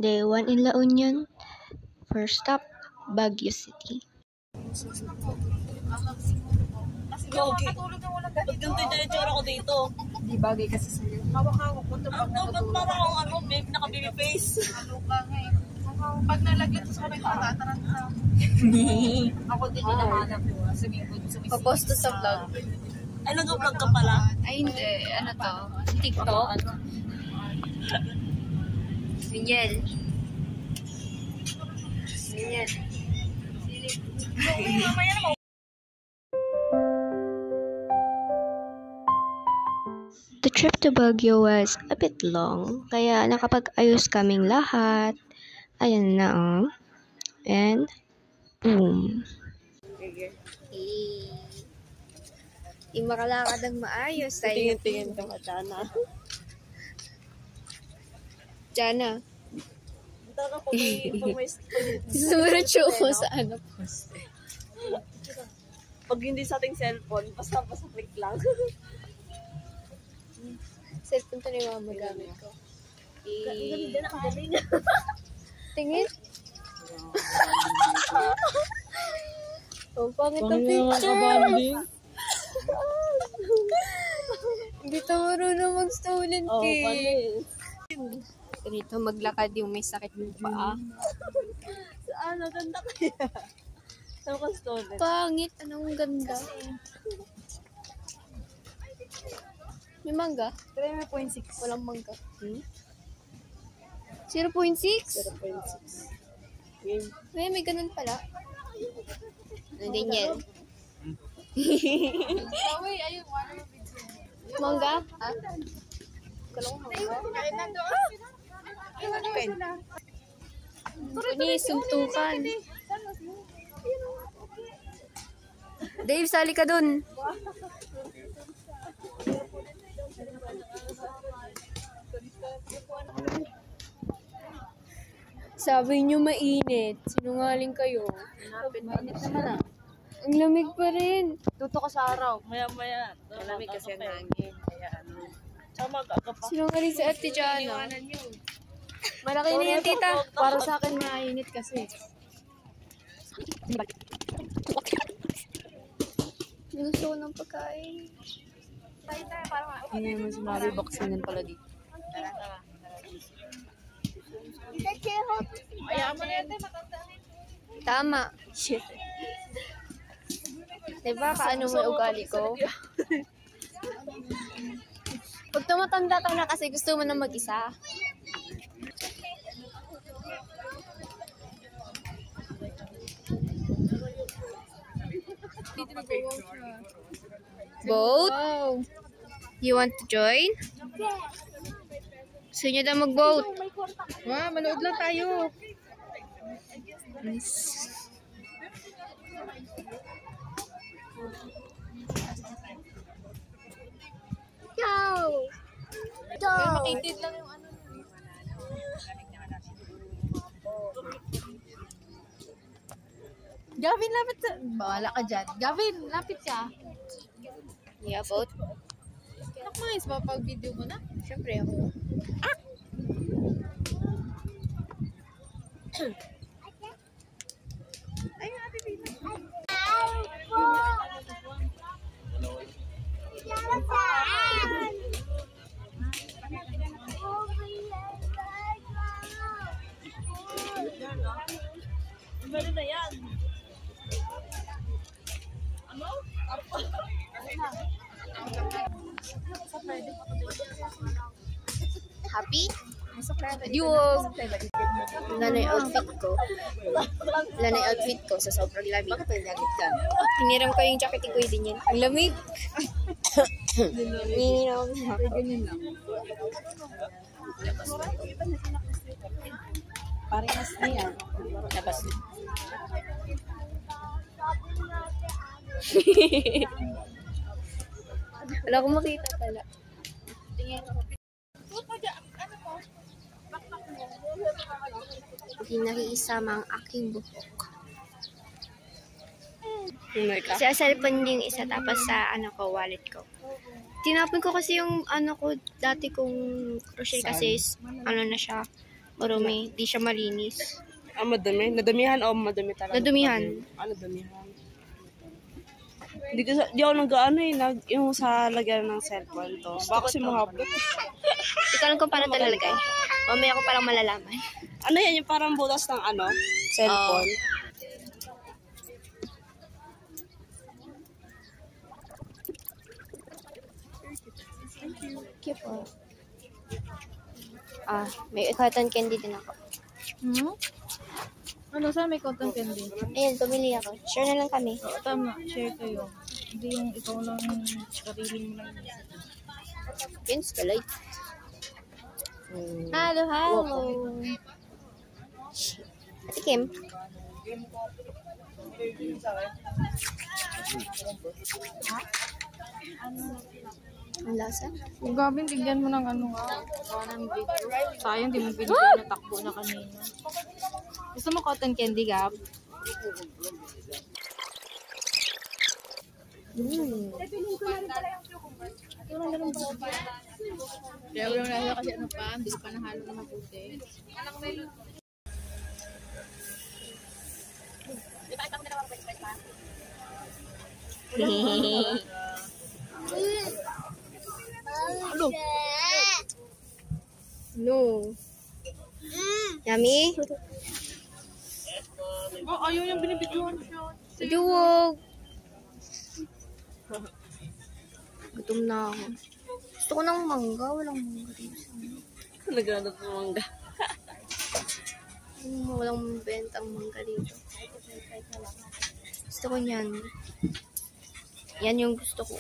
Day 1 in La Union. First stop, Baguio City. Gogi. Ba't ganito yung itsura ko dito? Hindi bagay kasi sa'yo. Hawak-hawak ko ito pag nakatulog. Parang akong naka-baby face. Ano ka nga eh. Pag nalagyan ito sa kamay ko, tataranta. Ako din hinahanap ko. Sumisip. Paposto sa vlog. Ay, nag-vlog ka pala? Ay, hindi. Ano to? TikTok? Sinyel. Sinyel. The trip to Baguio was a bit long, kaya nakapag-ayos kaming lahat. Ayan na, oh. And, boom. Di makalakad ng maayos. Tingin-tingin ka Jana. Jana. Tara po may Sumunod siya ko sa ano po. Pag hindi sa ating cellphone, basta click lang. Cellphone to ni mama gamit ko. Galing din ang galing. Tingin. Oh, pangit ang picture. Hindi to marunong mag-stolen cake. Ganito maglakad yung may sakit ng paa. Saan? Ganda kaya? Saan ka stolen? Pangit. Anong ganda? May mangga? 3.6. Walang mangga. 0.6? 0.6. Game. May ganun pala. Daniel. Mangga? Ha? Kalong mangga? Ini suntukan. Dave, sali ka dun. Sabi niyo mainit. Sinungaling kayo. Mainit naman ah. Ang lamig pa rin. Tuto ka sa araw. Maya-maya. Malamig kasi ang hangin. Kaya ano. Tsaka mag-aga pa. Sinungaling sa Ate Jana. Malaki na yan, tita. Para sa akin mainit kasi. Gusto ko ng pagkain. Hindi naman sinabi vaccine pala dito. Tama. Shit. Diba kaano mo yung ugali ko? Pag tumatanda ka na kasi gusto mo na mag-isa. Vote? You want to join? Gusto nyo daw mag-vote? Wow, manood lang tayo. Nice. Yo! Pero makitid lang yung ano. Gavin, lapit sa... Bahala ka dyan. Gavin, lapit ka. Yeah, vote? Nakmais ba pag video mo na? Siyempre ako. Ayun, Ate Bina. Meron na yan. Ano? Happy? Yung lanay outfit ko. Lanay outfit ko sa sobrang lamig. Hiniram ko yung jacket ko din yan. Ang lamig. Hiniram ko. Ganyan lang. Parehas na yan. Labas na. Wala akong makita pala. Hindi nakiisama ang aking buhok. Kasi sa cellphone yung isa, tapos sa wallet ko. Tinapon ko kasi yung ko, dati kong crochet kasi na siya, Marumi. Di siya malinis. Ah, madami? Nadamihan o madami talaga? Nadumihan. Ah, nadamihan. Di ako nag-ano eh, yung sa lagyan ng cellphone to. Baka kasi mahabot. Ikaw lang kung paano talalagay. Mamaya ko parang malalaman. Ano yan, yung parang butas ng ano? Cellphone. Cute po. May cotton candy din ako. Hmm? Ano, saan may cotton candy? Ayun, pumili ako. Share na lang kami. Oo, tama. Share kayo. Hindi yung ikaw lang sarili mo lang. Pins ka light. Hello, hello. Ate Kim. Ang lasa? Kung Gabin, bigyan mo ng ano nga. Parang video. Sayang, di mo binigyan na takbo na kanina. Gusto mo cotton candy, Gab? Kaya walang lalo kasi ano pa, hindi pa nahalo na mabuti. Ano? No. Yummy? Oh, ayaw yung binibidyohan siya. Duwag. Gutom na ako. Gusto ko ng mangga. Walang mangga dito sa amin. Naghanap ng mangga. Walang bentang mangga dito. Gusto ko niyan. Yan yung gusto ko.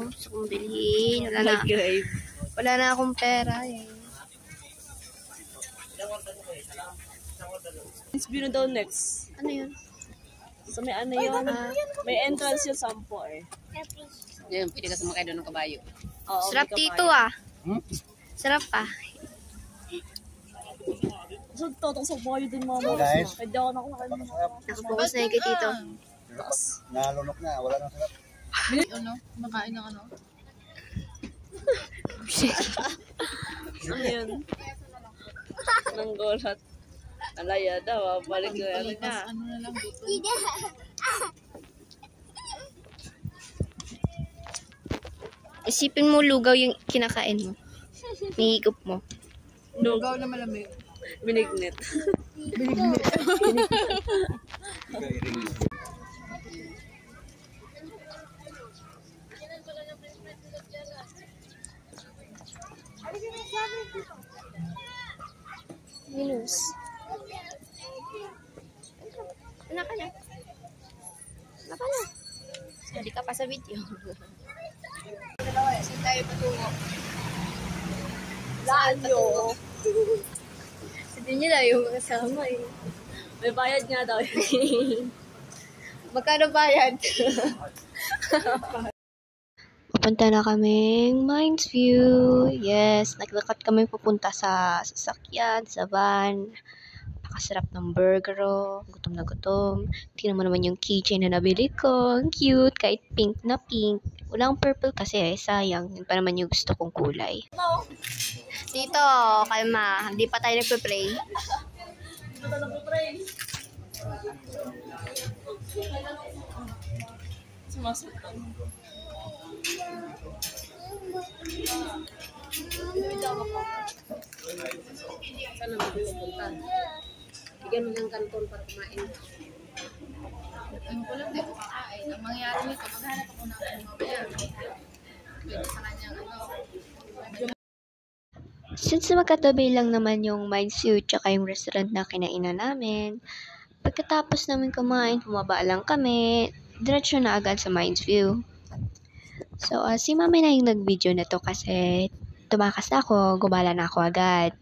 Gusto kong bilhin. Wala na akong pera eh. It's view na daw next. Ano yun? So may ano yun? May entrance yung 10 eh. Yan, pwede ka sumakay doon ng kabayo. Oo, Sarap may dito kabayo. Sarap pa. So, totong sa bayo din mga mga. Guys. Pwede ako nakuha ng mga. Nakapokus na yung kay Tito. Nalunok na, wala nang sarap. Ano? Makain ng ano? Ano yun? Nang golat. Alaya daw, balik ko yan na. Ano na lang dito? Isipin mo lugaw yung kinakain mo. Nihigop mo. Lugaw na malamig. Binignit. Minus. Anak ka na. Anak ka na. Hindi ka pa sa video. Saan tayo patungo? Saan nyo? Sabi niya yung kasama eh. May bayad nga daw. Magkano bayad? Papunta na kaming Mines View. Yes, naglakad kami papunta sa sasakyan, sa van. Napakasarap ng burger. Gutom na gutom. Tingnan mo naman yung keychain na nabili ko. Ang cute, kahit pink na pink. Walang purple kasi sayang. Yun pa naman yung gusto kong kulay. Dito, kalma. Hindi pa tayo nagpe-pray. Sumasaktan. Saan naman kayo pupunta? Bigyan mo ng kanton para kumain. Ang kulang din kakain. Ang mangyayari nito, maghanap ako ng ano mamaya. Pwede sa kanyang ano. Since magkatabi lang naman yung Mines View tsaka yung restaurant na kinainan namin, pagkatapos namin kumain, bumaba lang kami, diretso na agad sa Mines View. So, si mami na yung nag-video na to kasi tumakas na ako, gumala na ako agad.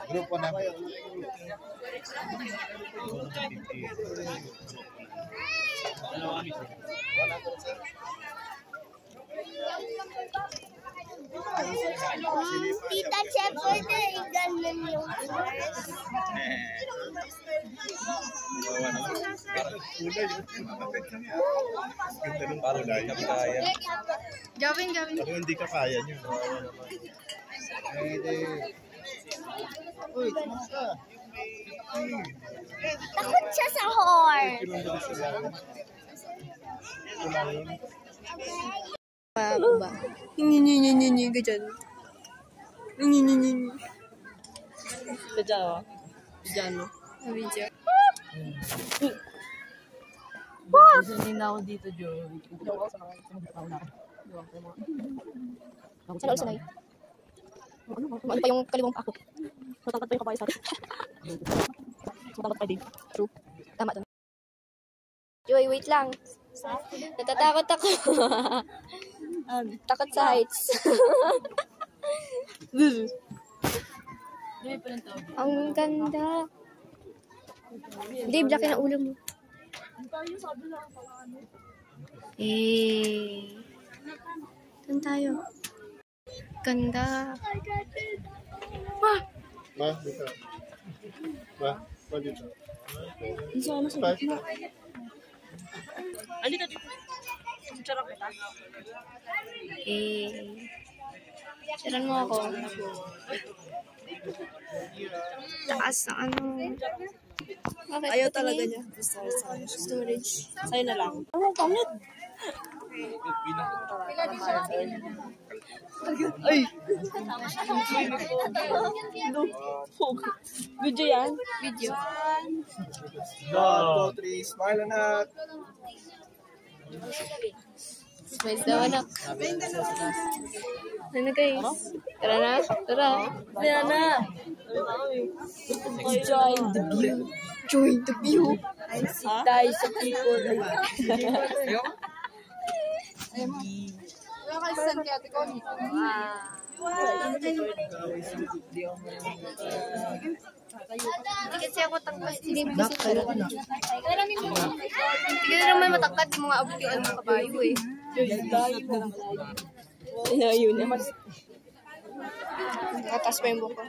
Grupo namin. Tita Chef, pwede i-ganon yung Parang hindi ka kaya. Gavin. Parang hindi ka kaya niyo. Uy, ka. takot siya sa horse. Ako ba? Nini, ka dyan. Nini. Kadya, Diyan, no? Video. Hindi na ako dito, Joey. Sana ulisanay. Ano pa yung kaliwang pa ako? Matangkat pa yung kapayo sa akin. Matangkat pa din. True. Tama to. Joy, wait lang. Natatakot ako. Takot sa heights. Ang ganda. Dave, laki na ulo mo. Saan tayo? Ganda. Ma, dito. Ma, dito. Andito dito. Charap kita. Siran mo ako. Taas na ano. Bakit? Ayaw talaga niya. Storage. Sa'yo na lang. Ano, kamit? Ay! Video yan? Video. 1, 2, 3, smile anak. Smile daw, anak. Ano guys? Tara na. Tara. Tara na! Join the view. Join the view. Tayo sa people. Hindi kasi ako tangkas. Hindi mo kasi pala. Hindi ka naman matangkad. Hindi mo nga abot yung mga kabayo eh. Ayun na. Nakatas pa yung buko.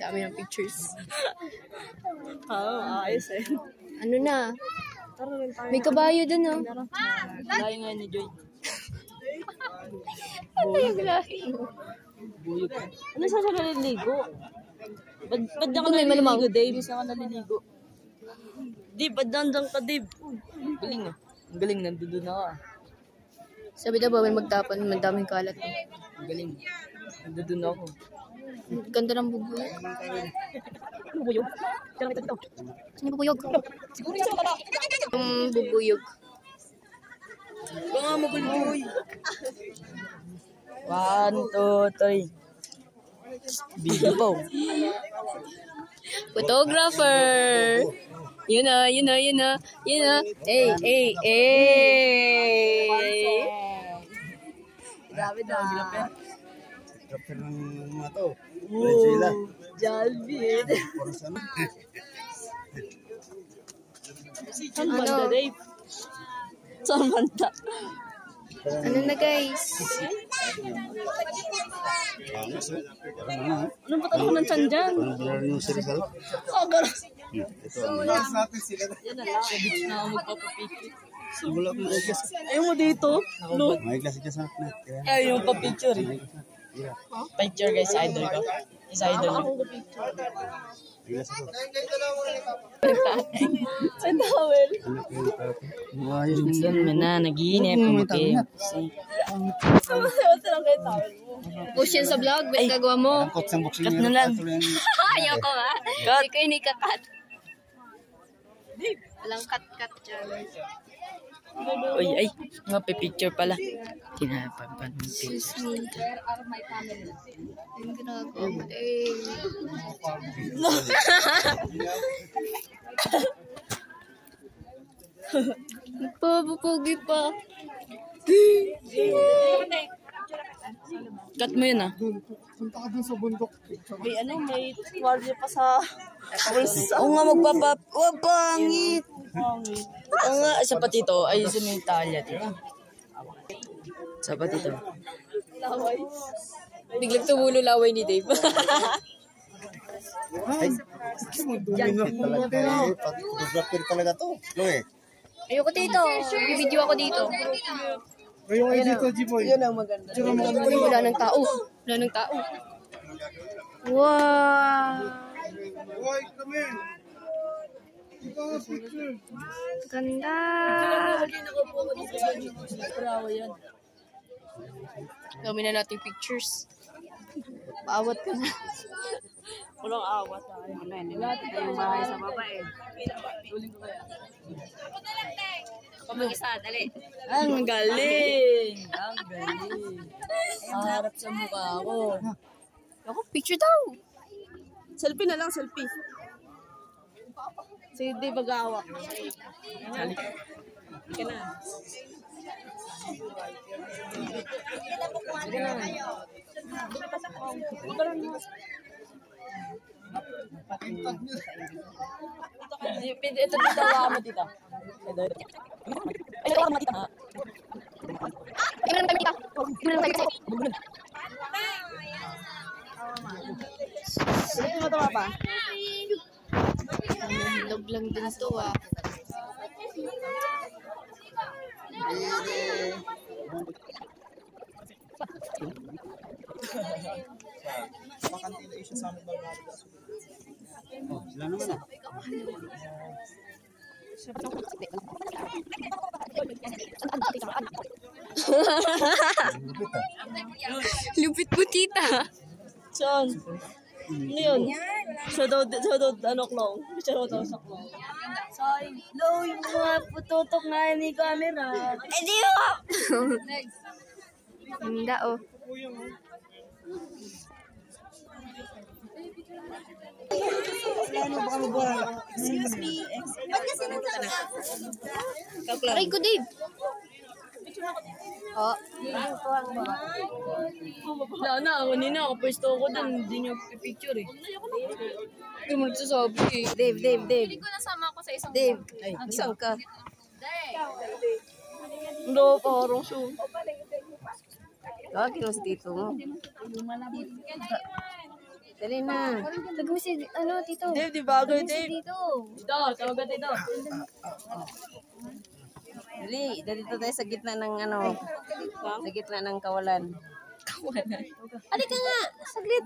Dami ng pictures. Ayos eh. Ano na? May kabayo dun oh. Layo nga ni Joy. Ano yung lahi mo? Buyog. Ano sa siya naliligo? Ba't diyan ka Doon may malamang. naliligo, Dave? Isa ka naliligo. Dave, ba't diyan ka, Dave? Galing ah. Ang galing, nandun ako ah. Sabi na bawal magtapon. Madaming kalat. Ang galing. Nandun ako. Ganda ng bubuyog. Ano buyog? Kaya kita dito. Saan yung bubuyog? Siguro yung sa baba. Yung bubuyog. Baka mabulboy. 1, 2, 3. Video po. Photographer! Yun na. Hey! Grabe na. Kapit ng mga to. Sila. Jalbit. Saan banda, Dave? Saan banda? Ano na guys? Ano ba tayo ng tiyan dyan? Oh, garas. Last natin sila na. Yan na lang. Sa beach na ako magpapapicture. Ayaw mo dito? No. Ayaw yung papicture eh. Picture guys, idol ko. Is idol ko. Sa towel. Minsan mo na, nag-iinip. Pumakim. Sumasayaw lang kayo towel mo. Push yan sa vlog, ba't gagawa mo? Cut na lang. Ayoko nga. Cut. Hindi ko inikat. Walang cut dyan. Uy, ay. Mapipicture pala. Tinapapan mo. Excuse me. Ang ginagawa mo eh. Nagpapapogi pa. Cut mo yun ah. Punta ka dun sa bundok. May ano, may warrior pa sa... Oo nga, magpapap... Oh, pangit! Oo nga, sa patito, ay sa may talya, diba? Sa patito. Biglang tumulo laway ni Dave. Photographer talaga to. Loe. Ayoko dito. Video ako dito. Ayun kayo dito, G-Boy. Yan ang maganda. Uy, wala nang tao. Wala nang tao. Wow. Boy, come in. Ito ang picture. Ganda. Dami na nating pictures. Paawat ka na. Walang awat. Yung bahay sa baba eh. Mag-isa, dali. Ang galing! Ang galing! Harap sa mukha ko. Ako, picture daw. Selfie na lang, selfie. Sige, di mag-awak. Sige na. Sige na. Ito dito mo dito. Ay, ito mo dito. Hindi mo naman tayo kita. Hindi mo naman tayo kita. Sige, matawa pa. Log lang din to ah. Makantina siya sa amin Barbados. Oh, sila naman ah. Lupit mo tita. Saan? Ngayon? Siya daw, ano, klong? Siya daw sa klong. Sorry, low yung mga pututok nga ni camera. Eh di mo! Ganda oh. Excuse me. Ba't kasi nagtataka? Aray ko, Dave. Oh. Wala na, kanina ako pwesto ako dun, hindi niya picture eh. Hindi mo nagsasabi eh. Dave. Hindi ko nasama ako sa isang Dave, isang ka. Hindi, parang siya. Lagi mo si tito mo. Dali na. Tag mo si, ano, tito. Dave, di bagay, Dave. Dito. Dito, tawagan dito. Dali tayo sa gitna ng ano. Sa gitna ng kawalan. Halika nga. Saglit.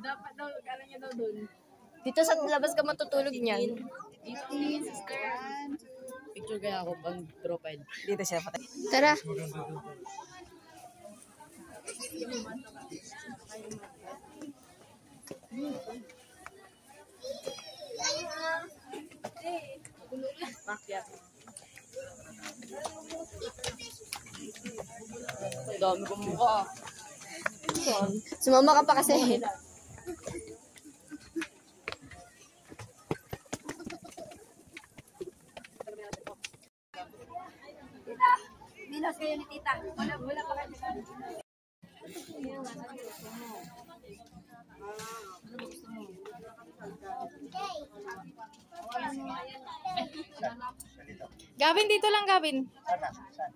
Dito sa labas ka matutulog niyan. Picture kaya ako pang profile. Dito siya patay. Tara. Ang dami kong mukha. Sumama ka pa kasi. Bilas kayo ni tita. Wala pa kayo. Gavin, dito lang, Gavin. Sana, saan?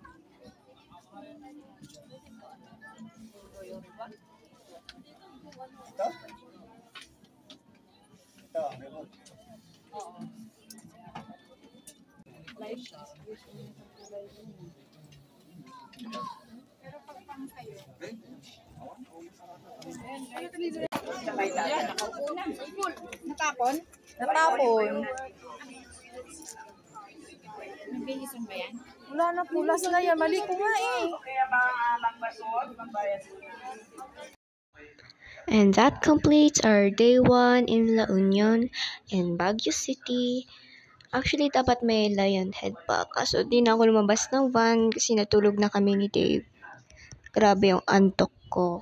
Ito? Ito, ang remote. Natapon. Wala na, pulas na yan. Mali ko nga eh. And that completes our day 1 in La Union in Baguio City. Actually, dapat may lion head pa. Kaso di na ako lumabas ng van kasi natulog na kami ni Dave. Grabe yung antok ko.